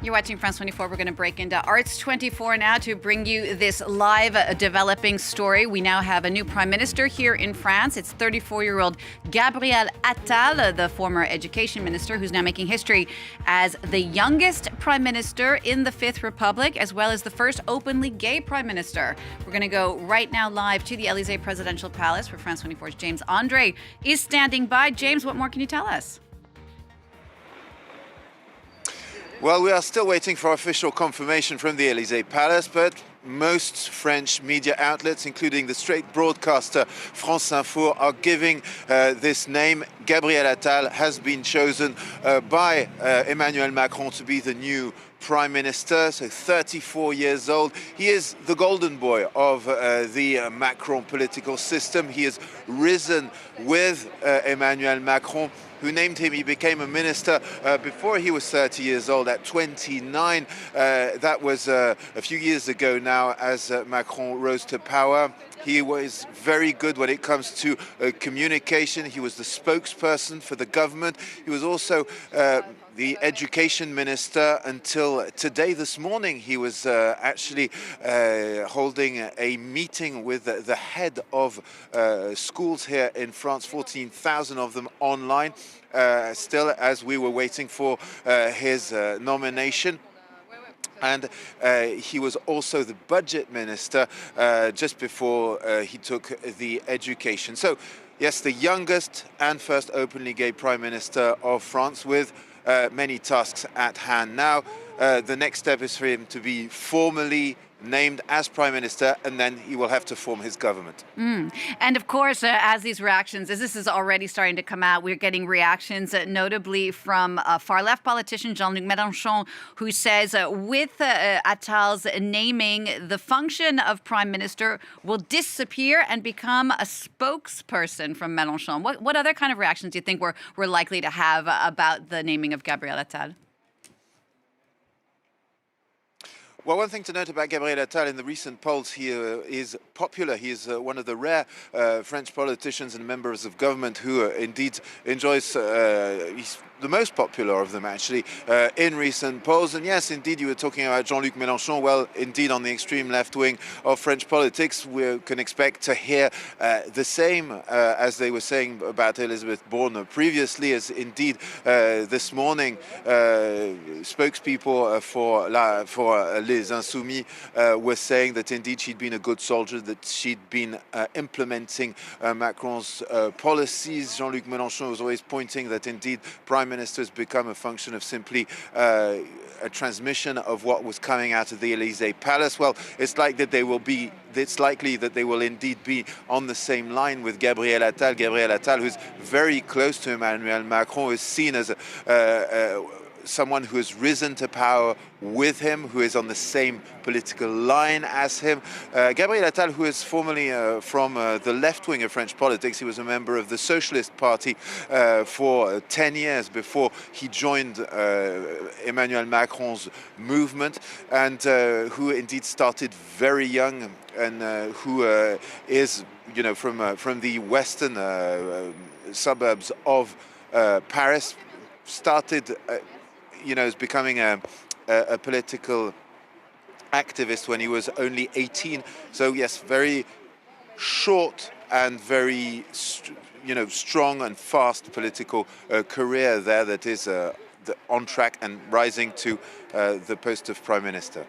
You're watching France 24. We're going to break into Arts 24 now to bring you this live developing story. We now have a new prime minister here in France. It's 34-year-old Gabriel Attal, the former education minister, who's now making history as the youngest prime minister in the Fifth Republic, as well as the first openly gay prime minister. We're going to go right now live to the Élysée Presidential Palace, where France 24's James Andre is standing by. James, what more can you tell us? Well, we are still waiting for official confirmation from the Élysée Palace, but most French media outlets, including the state broadcaster France Info, are giving this name. Gabriel Attal has been chosen by Emmanuel Macron to be the new Prime Minister, so 34 years old. He is the golden boy of the Macron political system. He has risen with Emmanuel Macron, who named him. He became a minister before he was 30 years old, at 29. That was a few years ago now, as Macron rose to power. He was very good when it comes to communication. He was the spokesperson for the government. He was also the education minister until today. This morning he was actually holding a meeting with the head of schools here in France, 14,000 of them online, still as we were waiting for his nomination. And he was also the budget minister just before he took the education. So yes, the youngest and first openly gay prime minister of France, with many tasks at hand. Now, the next step is for him to be formally named as prime minister, and then he will have to form his government. And of course, as this is already starting to come out, we're getting reactions, notably from far-left politician Jean-Luc Mélenchon, who says with Attal's naming, the function of prime minister will disappear and become a spokesperson from Mélenchon. What other kind of reactions do you think we're likely to have about the naming of Gabriel Attal? Well, one thing to note about Gabriel Attal, in the recent polls, he is popular. He is one of the rare French politicians and members of government who indeed enjoys, he's the most popular of them actually, in recent polls. And yes, indeed, you were talking about Jean-Luc Mélenchon. Well, indeed, on the extreme left wing of French politics, we can expect to hear the same as they were saying about Elizabeth Borne previously, as indeed this morning spokespeople for Les Insoumis were saying that indeed she'd been a good soldier, that she'd been implementing Macron's policies. Jean-Luc Mélenchon was always pointing that indeed prime ministers become a function of simply a transmission of what was coming out of the Élysée Palace. Well, it's likely that they will indeed be on the same line with Gabriel Attal. Gabriel Attal, who's very close to Emmanuel Macron, is seen as someone who has risen to power with him, who is on the same political line as him. Gabriel Attal, who is formerly from the left wing of French politics, he was a member of the Socialist Party for 10 years before he joined Emmanuel Macron's movement, and who indeed started very young, and who is, you know, from the western suburbs of Paris, started is becoming a political activist when he was only 18. So yes, very short and very strong and fast political career there that is on track and rising to the post of prime minister.